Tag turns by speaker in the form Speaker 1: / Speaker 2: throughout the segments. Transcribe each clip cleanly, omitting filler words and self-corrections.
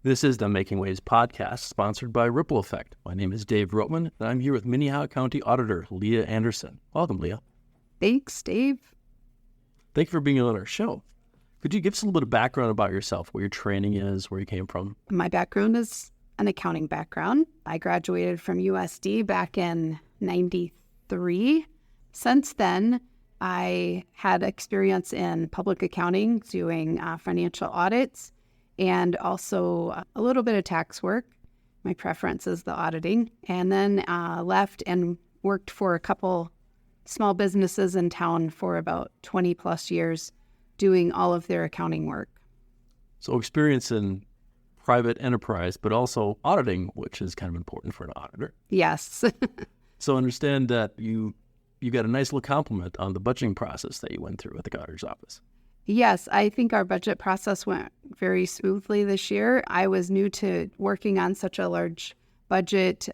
Speaker 1: This is the Making Waves podcast, sponsored by Ripple Effect. My name is Dave Rotman, and I'm here with Minnehaha County Auditor Leah Anderson. Welcome, Leah.
Speaker 2: Thanks, Dave.
Speaker 1: Thank you for being on our show. Could you give us a little bit of background about yourself, what your training is, where you came from?
Speaker 2: My background is an accounting background. I graduated from USD back in 93. Since then, I had experience in public accounting, doing financial audits, and also a little bit of tax work. My preference is the auditing. And then left and worked for a couple small businesses in town for about 20 plus years, doing all of their accounting work.
Speaker 1: So experience in private enterprise, but also auditing, which is kind of important for an auditor.
Speaker 2: Yes.
Speaker 1: So understand that you got a nice little compliment on the budgeting process that you went through at the auditor's office.
Speaker 2: Yes, I think our budget process went very smoothly this year. I was new to working on such a large budget.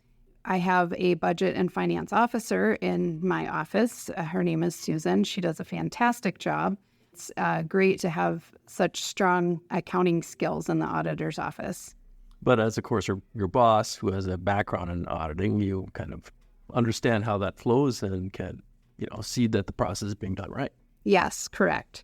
Speaker 2: I have a budget and finance officer in my office. Her name is Susan. She does a fantastic job. It's great to have such strong accounting skills in the auditor's office.
Speaker 1: But as, of course, your boss, who has a background in auditing, you kind of understand how that flows and can, see that the process is being done right.
Speaker 2: Yes, correct.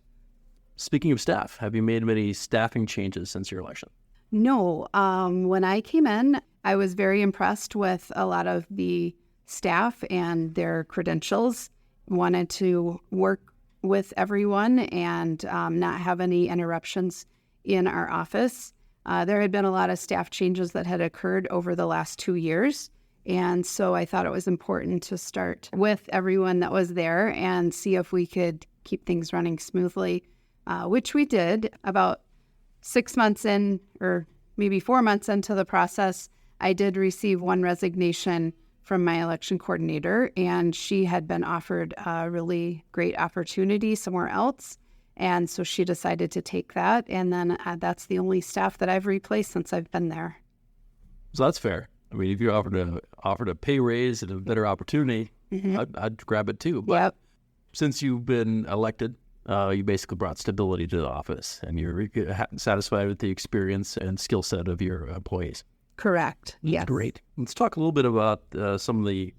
Speaker 1: Speaking of staff, have you made many staffing changes since your election?
Speaker 2: No. When I came in, I was very impressed with a lot of the staff and their credentials. Wanted to work with everyone and not have any interruptions in our office. There had been a lot of staff changes that had occurred over the last 2 years. And so I thought it was important to start with everyone that was there and see if we could keep things running smoothly, which we did. About 6 months in, or maybe 4 months into the process, I did receive one resignation from my election coordinator, and she had been offered a really great opportunity somewhere else. And so she decided to take that. And then that's the only staff that I've replaced since I've been there.
Speaker 1: So that's fair. I mean, if you're offered a pay raise and a better opportunity, I'd grab it too. But
Speaker 2: Yep.
Speaker 1: Since you've been elected, you basically brought stability to the office, and you're satisfied with the experience and skill set of your employees.
Speaker 2: Correct. Yes.
Speaker 1: Great. Let's talk a little bit about some of the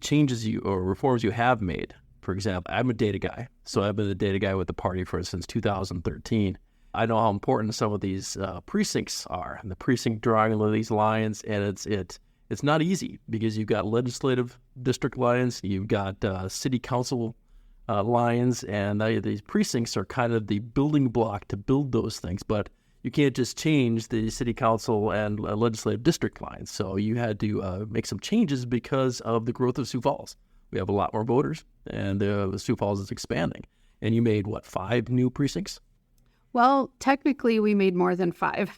Speaker 1: changes or reforms you have made. For example, I'm a data guy, so I've been a data guy with the party since 2013. I know how important some of these precincts are, and the precinct drawing of these lines, and it's not easy because you've got legislative district lines, you've got city council lines, and these precincts are kind of the building block to build those things. But you can't just change the city council and legislative district lines. So you had to make some changes because of the growth of Sioux Falls. We have a lot more voters, and the Sioux Falls is expanding. And you made, 5 new precincts?
Speaker 2: Well, technically we made more than 5,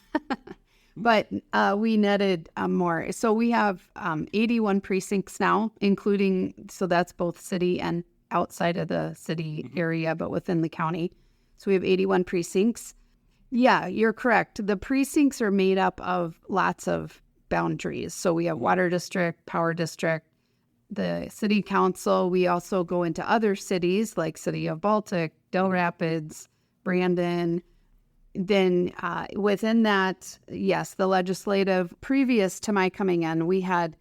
Speaker 2: but we netted more. So we have 81 precincts now, so that's both city and outside of the city area, but within the county. So we have 81 precincts. Yeah, you're correct. The precincts are made up of lots of boundaries. So we have water district, power district, the city council. We also go into other cities like City of Baltic, Del Rapids, Brandon. Then within that, yes, the legislative, previous to my coming in, we had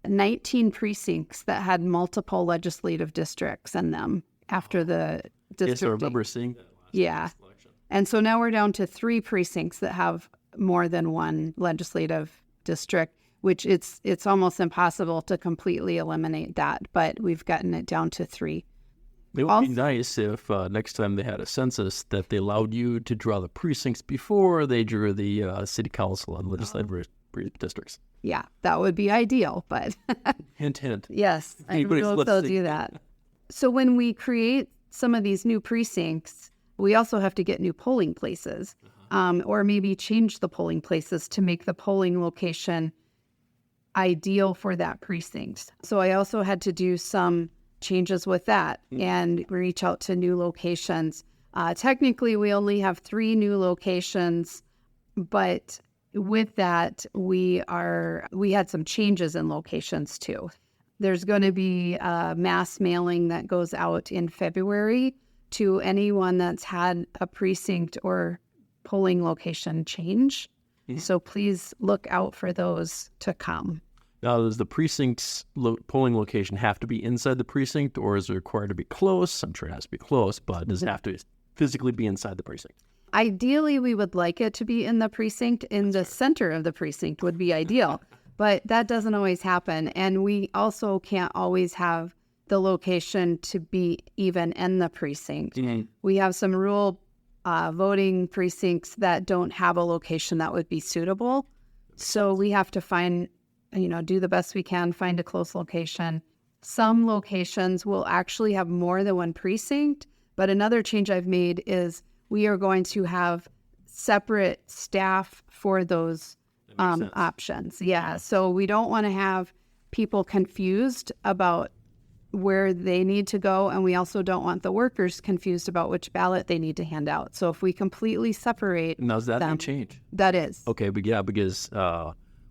Speaker 2: 19 precincts that had multiple legislative districts in them after the district.
Speaker 1: Yes, I remember seeing that
Speaker 2: last election. And so now we're down to 3 precincts that have more than one legislative district, which it's almost impossible to completely eliminate that, but we've gotten it down to 3.
Speaker 1: It would be nice if next time they had a census that they allowed you to draw the precincts before they drew the city council and legislative districts.
Speaker 2: Yeah, that would be ideal, but...
Speaker 1: Hint, hint.
Speaker 2: Yes, I don't know if they'll do that. So when we create some of these new precincts, we also have to get new polling places, or maybe change the polling places to make the polling location ideal for that precinct. So I also had to do some changes with that and reach out to new locations. Technically, we only have 3 new locations, but with that, we had some changes in locations too. There's going to be a mass mailing that goes out in February to anyone that's had a precinct or polling location change. So please look out for those to come.
Speaker 1: Now, does the precinct's polling location have to be inside the precinct, or is it required to be close? I'm sure it has to be close, but does it have to physically be inside the precinct?
Speaker 2: Ideally, we would like it to be in the precinct. In the center of the precinct would be ideal, but that doesn't always happen. And we also can't always have the location to be even in the precinct. We have some rural voting precincts that don't have a location that would be suitable. So we have to find, do the best we can, find a close location. Some locations will actually have more than one precinct, but another change I've made is we are going to have separate staff for those options. Yeah, so we don't want to have people confused about where they need to go, and we also don't want the workers confused about which ballot they need to hand out. So if we completely separate
Speaker 1: Now, is that
Speaker 2: them,
Speaker 1: a change?
Speaker 2: That is.
Speaker 1: Okay, but yeah, because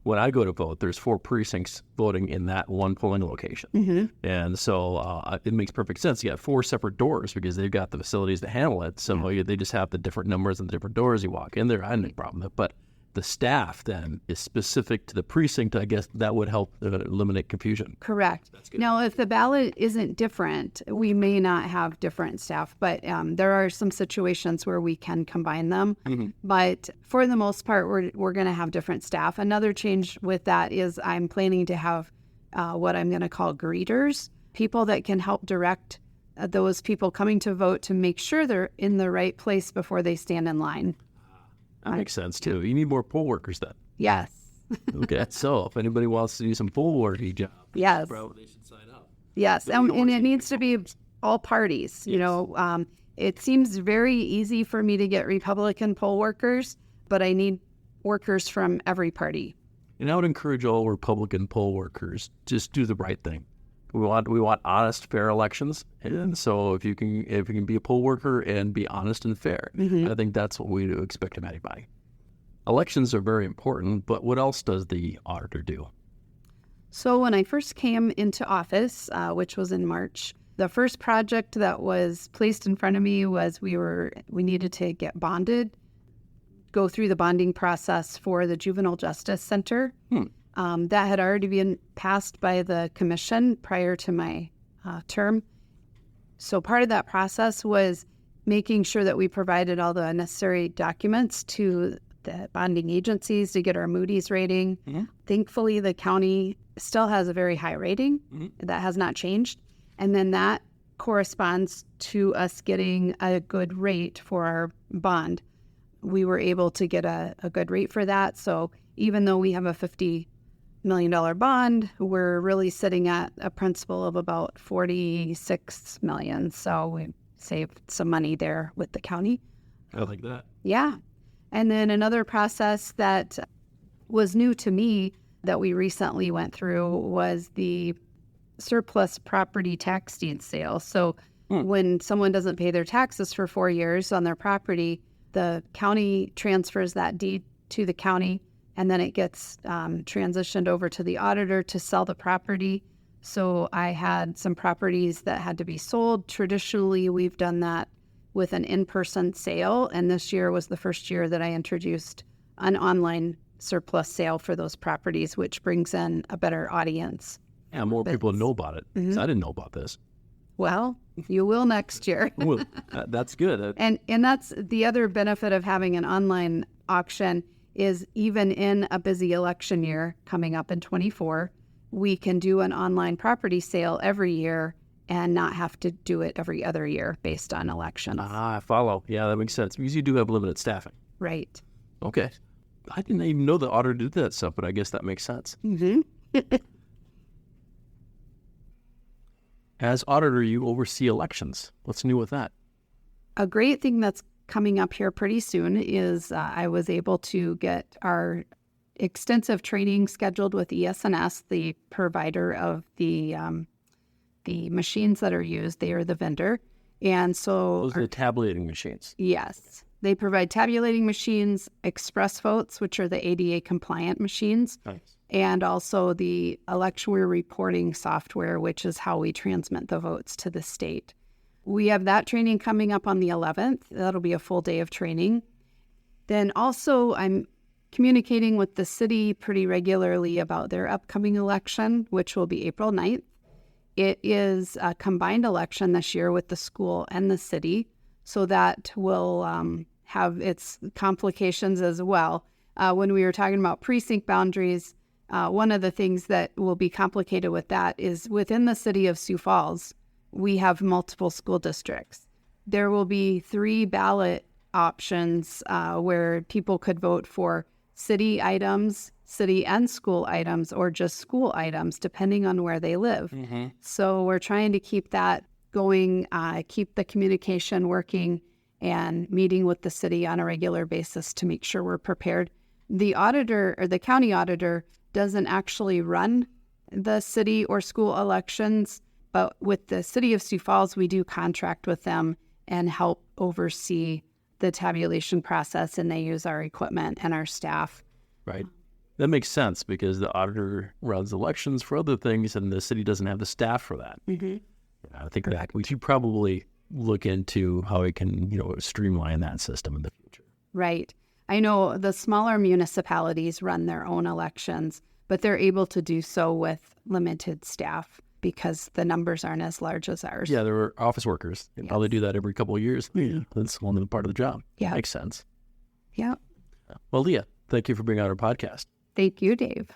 Speaker 1: when I go to vote, there's 4 precincts voting in that one polling location. And so it makes perfect sense. You got 4 separate doors because they've got the facilities to handle it. So they just have the different numbers and the different doors you walk in there. I have no problem with it. But the staff then is specific to the precinct. I guess that would help eliminate confusion.
Speaker 2: Correct. Now, if the ballot isn't different, we may not have different staff, but there are some situations where we can combine them. But for the most part, we're going to have different staff. Another change with that is I'm planning to have what I'm going to call greeters, people that can help direct those people coming to vote to make sure they're in the right place before they stand in line.
Speaker 1: That makes sense, too. You need more poll workers then.
Speaker 2: Yes.
Speaker 1: Okay, so if anybody wants to do some poll working job,
Speaker 2: yes,
Speaker 1: probably they should sign up.
Speaker 2: Yes, and it needs to be all parties.
Speaker 1: Yes.
Speaker 2: It seems very easy for me to get Republican poll workers, but I need workers from every party.
Speaker 1: And I would encourage all Republican poll workers just do the right thing. We want honest, fair elections, and so if you can be a poll worker and be honest and fair, I think that's what we do expect of anybody. Elections are very important, but what else does the auditor do?
Speaker 2: So when I first came into office, which was in March, the first project that was placed in front of me was we needed to get bonded, go through the bonding process for the Juvenile Justice Center. That had already been passed by the commission prior to my term. So part of that process was making sure that we provided all the necessary documents to the bonding agencies to get our Moody's rating. Thankfully, the county still has a very high rating. That has not changed. And then that corresponds to us getting a good rate for our bond. We were able to get a good rate for that. So even though we have a $50 million bond, we're really sitting at a principal of about $46 million. So we saved some money there with the county.
Speaker 1: I like that.
Speaker 2: Yeah. And then another process that was new to me that we recently went through was the surplus property tax deed sale. So when someone doesn't pay their taxes for 4 years on their property, the county transfers that deed to the county, and then it gets transitioned over to the auditor to sell the property. So I had some properties that had to be sold. Traditionally, we've done that with an in-person sale, and this year was the first year that I introduced an online surplus sale for those properties, which brings in a better audience.
Speaker 1: Yeah, more people know about it. I didn't know about this.
Speaker 2: Well, you will next year.
Speaker 1: Well, that's good.
Speaker 2: And that's the other benefit of having an online auction is even in a busy election year coming up in 24, we can do an online property sale every year and not have to do it every other year based on elections.
Speaker 1: I follow. Yeah, that makes sense. Because you do have limited staffing.
Speaker 2: Right.
Speaker 1: Okay. I didn't even know the auditor did that stuff, but I guess that makes sense. As auditor, you oversee elections. What's new with that?
Speaker 2: A great thing that's coming up here pretty soon is I was able to get our extensive training scheduled with ES&S, the provider of the machines that are used. They are the vendor. And so...
Speaker 1: Those are the tabulating machines.
Speaker 2: Yes. They provide tabulating machines, express votes, which are the ADA compliant machines,
Speaker 1: Nice.
Speaker 2: and also the election reporting software, which is how we transmit the votes to the state. We have that training coming up on the 11th. That'll be a full day of training. Then also I'm communicating with the city pretty regularly about their upcoming election, which will be April 9th. It is a combined election this year with the school and the city, so that will have its complications as well. When we were talking about precinct boundaries, one of the things that will be complicated with that is within the city of Sioux Falls, we have multiple school districts. There will be 3 ballot options where people could vote for city items, city and school items, or just school items, depending on where they live. Mm-hmm. So we're trying to keep that going, keep the communication working, and meeting with the city on a regular basis to make sure we're prepared. The auditor, or the county auditor, doesn't actually run the city or school elections, but with the city of Sioux Falls, we do contract with them and help oversee the tabulation process, and they use our equipment and our staff.
Speaker 1: Right. That makes sense because the auditor runs elections for other things and the city doesn't have the staff for that. Mm-hmm. I think that we should probably look into how we can, streamline that system in the future.
Speaker 2: Right. I know the smaller municipalities run their own elections, but they're able to do so with limited staff because the numbers aren't as large as ours.
Speaker 1: Yeah, they're office workers. They probably do that every couple of years. Yeah, that's one part of the job.
Speaker 2: Yeah.
Speaker 1: Makes sense.
Speaker 2: Yeah.
Speaker 1: Well, Leah, thank you for being on our podcast.
Speaker 2: Thank you, Dave.